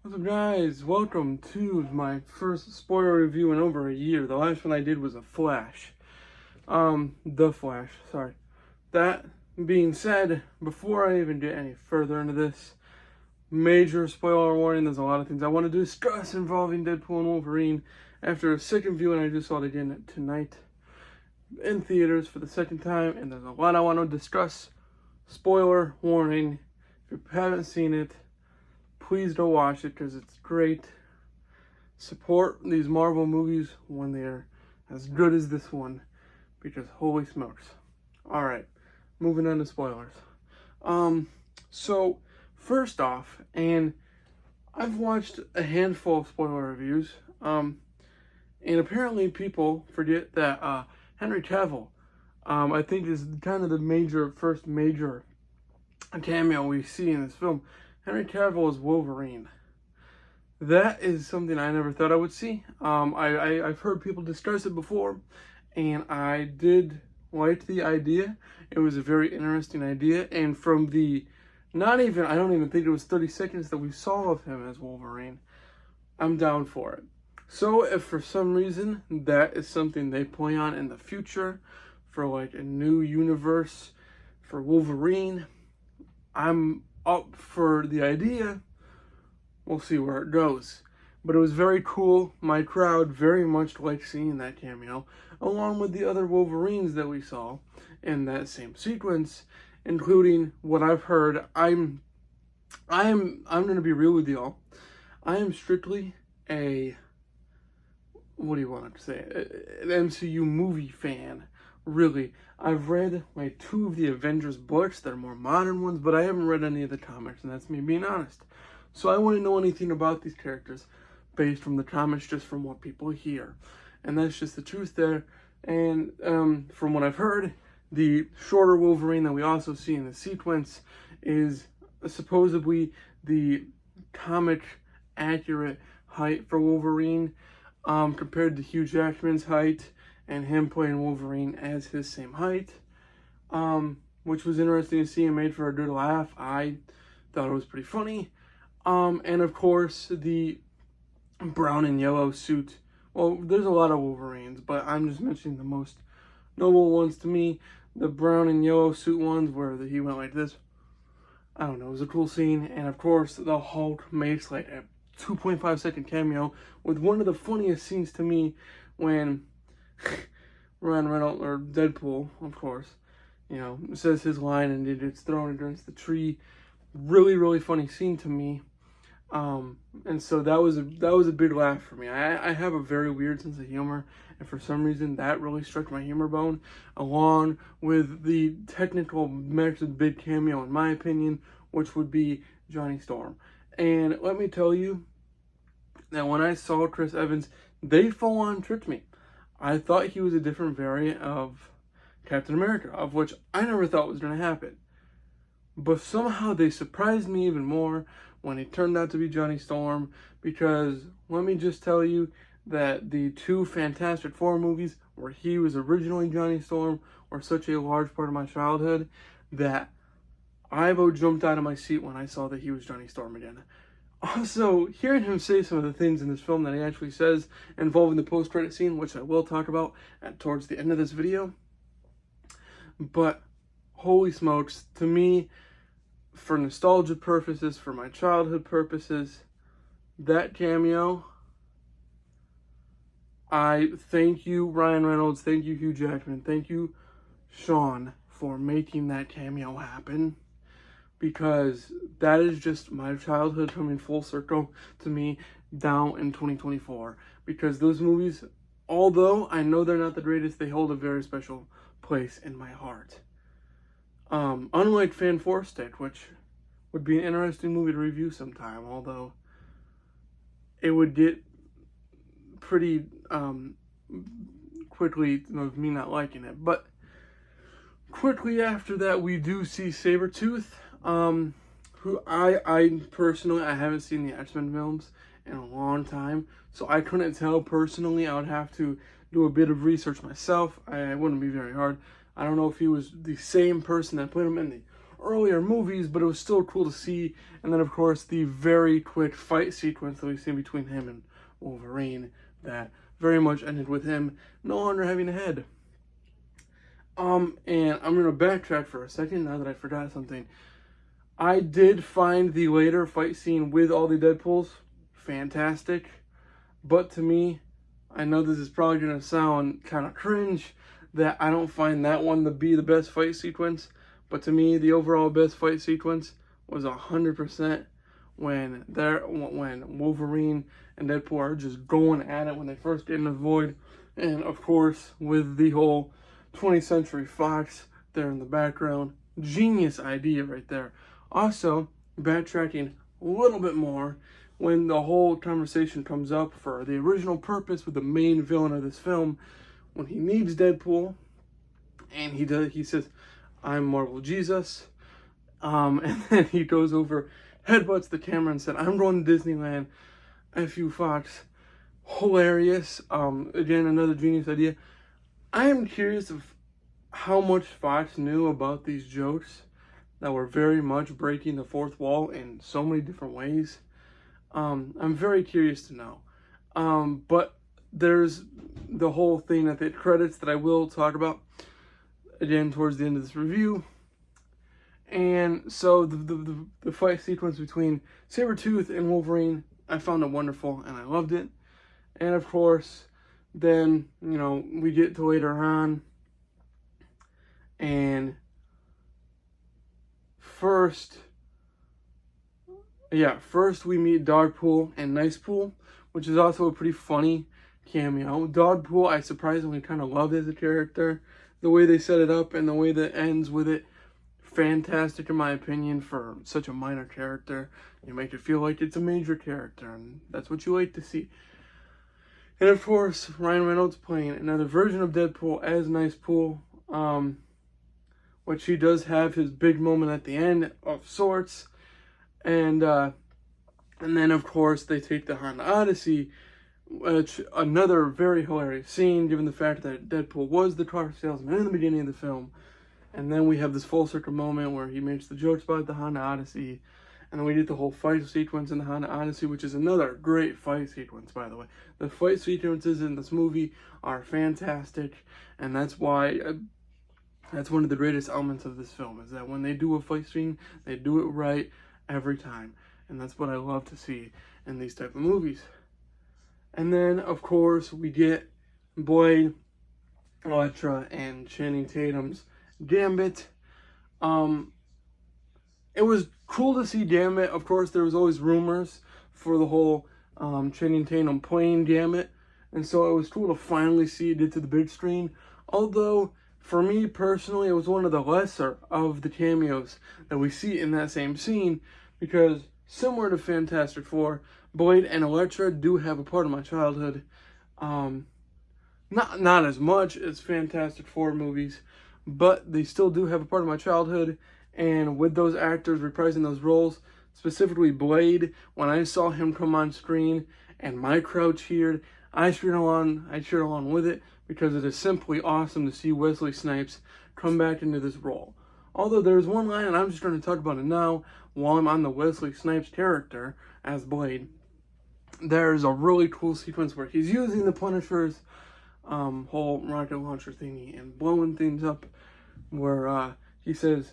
What's up, guys? Welcome to my first spoiler review in over a year. The last one I did was a Flash. The Flash, sorry. That being said, before I even get any further into this, major spoiler warning, there's a lot of things I want to discuss involving Deadpool and Wolverine. After a second viewing, I just saw it again tonight in theaters for the second time, and there's a lot I want to discuss. Spoiler warning, if you haven't seen it, please go watch it because it's great. Support these Marvel movies when they're as good as this one, because holy smokes. Alright, moving on to spoilers. So first off, and I've watched a handful of spoiler reviews, and apparently people forget that Henry Cavill, I think is kind of the first major cameo we see in this film. Henry Cavill is Wolverine. That is something I never thought I would see. I've heard people discuss it before, and I did like the idea. It was a very interesting idea, and from the, I don't even think it was 30 seconds that we saw of him as Wolverine, I'm down for it. So if for some reason that is something they play on in the future, for like a new universe for Wolverine, I'm up for the idea. We'll see where it goes. But it was very cool. My crowd very much liked seeing that cameo, along with the other Wolverines that we saw in that same sequence, including what I've heard. I'm gonna be real with y'all. I am strictly what do you want to say? An MCU movie fan. Really, I've read like 2 of the Avengers books. They're more modern ones, but I haven't read any of the comics, and that's me being honest. So I wouldn't know anything about these characters based from the comics, just from what people hear. And that's just the truth there. And from what I've heard, the shorter Wolverine that we also see in the sequence is supposedly the comic accurate height for Wolverine, compared to Hugh Jackman's height, and him playing Wolverine as his same height, which was interesting to see and made for a good laugh. I thought it was pretty funny. And of course, the brown and yellow suit. Well, there's a lot of Wolverines, but I'm just mentioning the most noble ones to me. The brown and yellow suit ones where he went like this. I don't know, it was a cool scene. And of course, the Hulk makes like a 2.5 second cameo with one of the funniest scenes to me when Ryan Reynolds, or Deadpool, of course, says his line and it gets thrown against the tree. Really, really funny scene to me. And so that was a big laugh for me. I have a very weird sense of humor, and for some reason that really struck my humor bone, along with the technical next big cameo, in my opinion, which would be Johnny Storm. And let me tell you that when I saw Chris Evans, they full on tricked me. I thought he was a different variant of Captain America, of which I never thought was going to happen. But somehow they surprised me even more when he turned out to be Johnny Storm, because let me just tell you that the 2 Fantastic Four movies where he was originally Johnny Storm were such a large part of my childhood that I about jumped out of my seat when I saw that he was Johnny Storm again. Also, hearing him say some of the things in this film that he actually says involving the post-credit scene, which I will talk about towards the end of this video. But holy smokes, to me, for nostalgia purposes, for my childhood purposes, that cameo, I thank you, Ryan Reynolds, thank you, Hugh Jackman, thank you, Sean, for making that cameo happen, because that is just my childhood coming full circle to me now in 2024, because those movies, although I know they're not the greatest, they hold a very special place in my heart. Unlike Fan Four Stick, which would be an interesting movie to review sometime, although it would get pretty quickly of me not liking it. But quickly after that, we do see Sabretooth, who I personally, I haven't seen the X-Men films in a long time, so I couldn't tell personally. I would have to do a bit of research myself. It wouldn't be very hard. I don't know if he was the same person that played him in the earlier movies, but it was still cool to see. And then, of course, the very quick fight sequence that we see between him and Wolverine that very much ended with him no longer having a head. And I'm going to backtrack for a second now that I forgot something. I did find the later fight scene with all the Deadpools fantastic, but to me, I know this is probably going to sound kind of cringe, that I don't find that one to be the best fight sequence, but to me, the overall best fight sequence was 100% when Wolverine and Deadpool are just going at it when they first get in the void, and of course, with the whole 20th Century Fox there in the background. Genius idea right there. Also, backtracking a little bit more, when the whole conversation comes up for the original purpose with the main villain of this film, when he needs Deadpool, and he says, "I'm Marvel Jesus," and then he goes over, headbutts the camera and said, "I'm going to Disneyland, F you Fox." Hilarious. Again, another genius idea. I am curious of how much Fox knew about these jokes that were very much breaking the fourth wall in so many different ways. I'm very curious to know. But there's the whole thing at the credits that I will talk about again towards the end of this review. And so the fight sequence between Sabretooth and Wolverine, I found it wonderful and I loved it. And of course, then, we get to later on, and first we meet Dogpool and Nicepool, which is also a pretty funny cameo. Dogpool, I surprisingly kind of loved as a character. The way they set it up and the way that ends with it, fantastic in my opinion for such a minor character. You make it feel like it's a major character, and that's what you like to see. And of course, Ryan Reynolds playing another version of Deadpool as Nicepool, which he does have his big moment at the end of sorts. And then of course they take the Honda Odyssey, which another very hilarious scene given the fact that Deadpool was the car salesman in the beginning of the film. And then we have this full circle moment where he makes the jokes about the Honda Odyssey. And then we get the whole fight sequence in the Honda Odyssey, which is another great fight sequence, by the way. The fight sequences in this movie are fantastic, and that's why that's one of the greatest elements of this film, is that when they do a fight scene, they do it right every time. And that's what I love to see in these type of movies. And then, of course, we get Blade, Elektra, and Channing Tatum's Gambit. It was cool to see Gambit. Of course, there was always rumors for the whole Channing Tatum playing Gambit, and so it was cool to finally see it get to the big screen. Although, for me personally, it was one of the lesser of the cameos that we see in that same scene, because similar to Fantastic Four, Blade and Elektra do have a part of my childhood. Not as much as Fantastic Four movies, but they still do have a part of my childhood. And with those actors reprising those roles, specifically Blade, when I saw him come on screen and my crowd cheered, I cheered along with it, because it is simply awesome to see Wesley Snipes come back into this role. Although there's one line, and I'm just going to talk about it now while I'm on the Wesley Snipes character as Blade. There's a really cool sequence where he's using the Punisher's whole rocket launcher thingy and blowing things up, where he says,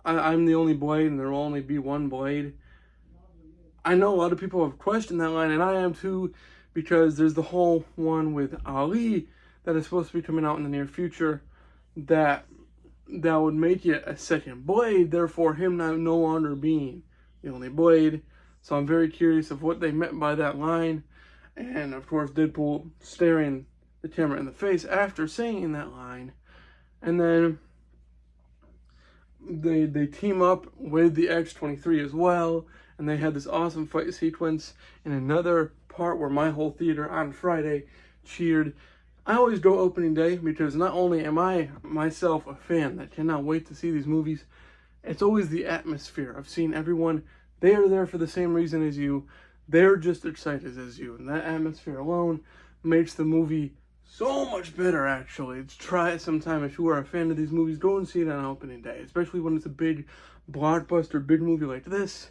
I'm the only Blade and there will only be one Blade. I know a lot of people have questioned that line, and I am too, because there's the whole one with Ali that is supposed to be coming out in the near future that would make it a second Blade, therefore him no longer being the only Blade. So I'm very curious of what they meant by that line. And of course, Deadpool staring the camera in the face after saying that line. And then they team up with the X-23 as well, and they had this awesome fight sequence in another part where my whole theater on Friday cheered. I always go opening day because not only am I myself a fan that cannot wait to see these movies, it's always the atmosphere of seeing everyone. They are there for the same reason as you. They're just excited as you, and that atmosphere alone makes the movie so much better, actually. Try it sometime if you are a fan of these movies. Go and see it on opening day, especially when it's a big blockbuster big movie like this.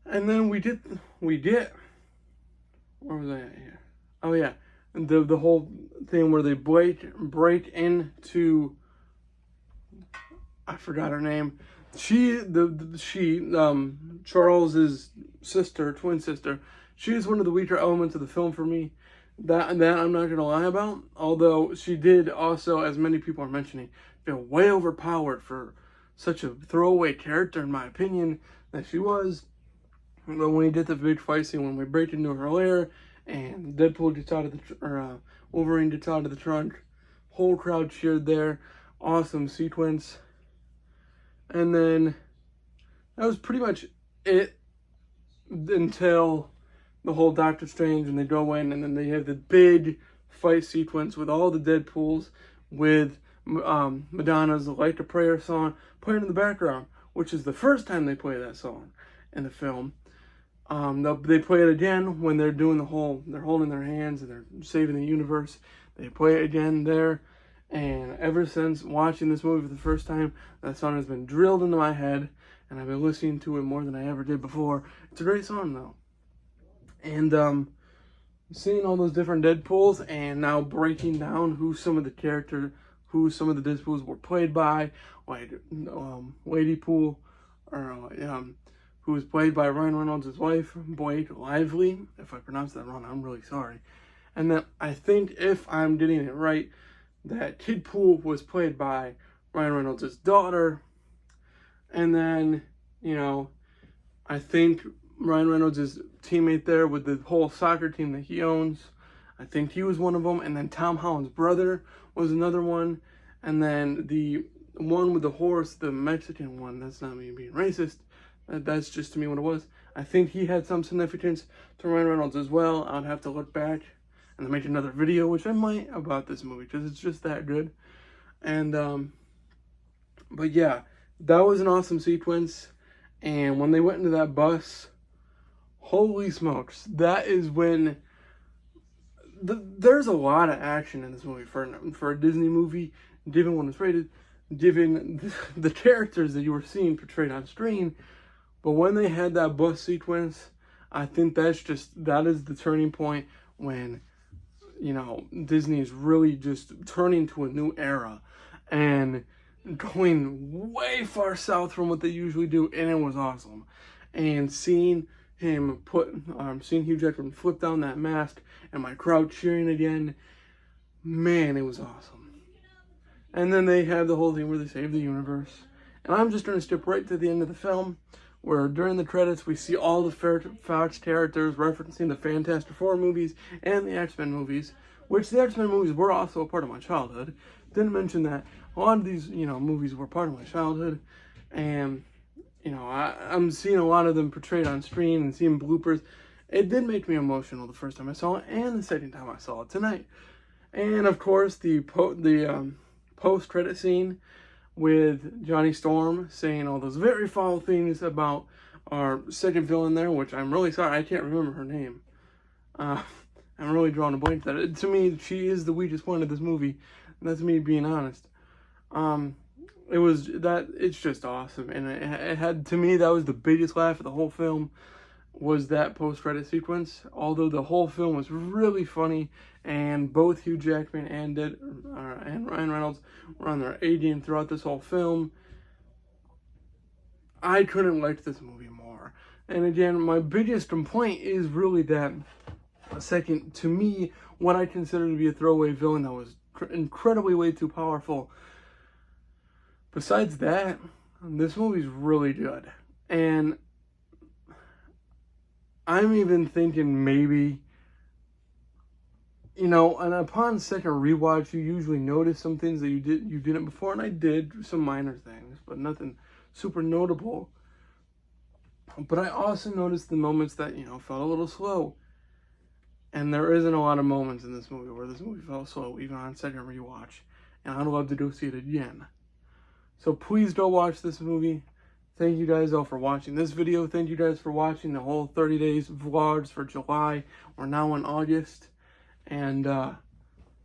And then we did, where was I at here? Oh yeah, the whole thing where they break into, I forgot her name. Charles's sister, twin sister. She is one of the weaker elements of the film for me. That I'm not gonna lie about. Although she did also, as many people are mentioning, feel way overpowered for such a throwaway character, in my opinion, that she was. But when we did the big fight scene, when we break into her lair, and Deadpool gets out of Wolverine gets out of the trunk, whole crowd cheered there. Awesome sequence. And then that was pretty much it until the whole Doctor Strange, and they go in, and then they have the big fight sequence with all the Deadpools, with Madonna's "Like a Prayer" song playing in the background, which is the first time they play that song in the film. They play it again when they're doing they're holding their hands and they're saving the universe. They play it again there. And ever since watching this movie for the first time, that song has been drilled into my head, and I've been listening to it more than I ever did before. It's a great song, though. And seeing all those different Deadpools, and now breaking down who some of the Deadpools were played by, like Lady Pool, or who was played by Ryan Reynolds' wife, Blake Lively. If I pronounced that wrong, I'm really sorry. And then I think, if I'm getting it right, that Kid Pool was played by Ryan Reynolds' daughter. And then, I think Ryan Reynolds' teammate there with the whole soccer team that he owns, I think he was one of them. And then Tom Holland's brother was another one. And then the one with the horse, the Mexican one, that's not me being racist, that's just to me what it was. I think he had some significance to Ryan Reynolds as well. I'd have to look back and make another video, which I might, about this movie, because it's just that good. And but yeah, that was an awesome sequence. And when they went into that bus, holy smokes, that is when there's a lot of action in this movie for a Disney movie, given when it's rated, given the characters that you were seeing portrayed on screen. But when they had that bus sequence, I think that is the turning point when Disney is really just turning to a new era and going way far south from what they usually do, and it was awesome. And seeing Hugh Jackman flip down that mask and my crowd cheering again, man, it was awesome. And then they have the whole thing where they save the universe. And I'm just going to skip right to the end of the film, where during the credits we see all the Fox characters referencing the Fantastic Four movies and the X-Men movies, which the X-Men movies were also a part of my childhood. Didn't mention that a lot of these, movies were part of my childhood, and, I'm seeing a lot of them portrayed on screen and seeing bloopers. It did make me emotional the first time I saw it, and the second time I saw it tonight. And of course, the post-credit scene with Johnny Storm saying all those very foul things about our second villain there, which I'm really sorry, I can't remember her name. I'm really drawing a blank. That to me, she is the weakest point of this movie. And that's me being honest. It's just awesome, and it had, to me, that was the biggest laugh of the whole film, was that post-credit sequence. Although the whole film was really funny, and both Hugh Jackman and Ryan Reynolds were on their A game throughout this whole film, I couldn't like this movie more. And again, my biggest complaint is really that second, to me, what I consider to be a throwaway villain that was incredibly way too powerful. Besides that, this movie's really good. And I'm even thinking maybe, and upon second rewatch, you usually notice some things that you didn't before, and I did some minor things, but nothing super notable. But I also noticed the moments that, felt a little slow. And there isn't a lot of moments in this movie where this movie felt slow, even on second rewatch. And I'd love to go see it again. So please go watch this movie. Thank you guys all for watching this video. Thank you guys for watching the whole 30 days vlogs for July. We're now in August. And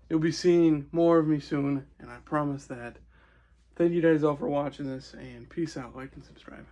you'll be seeing more of me soon. And I promise that. Thank you guys all for watching this, and peace out. Like and subscribe.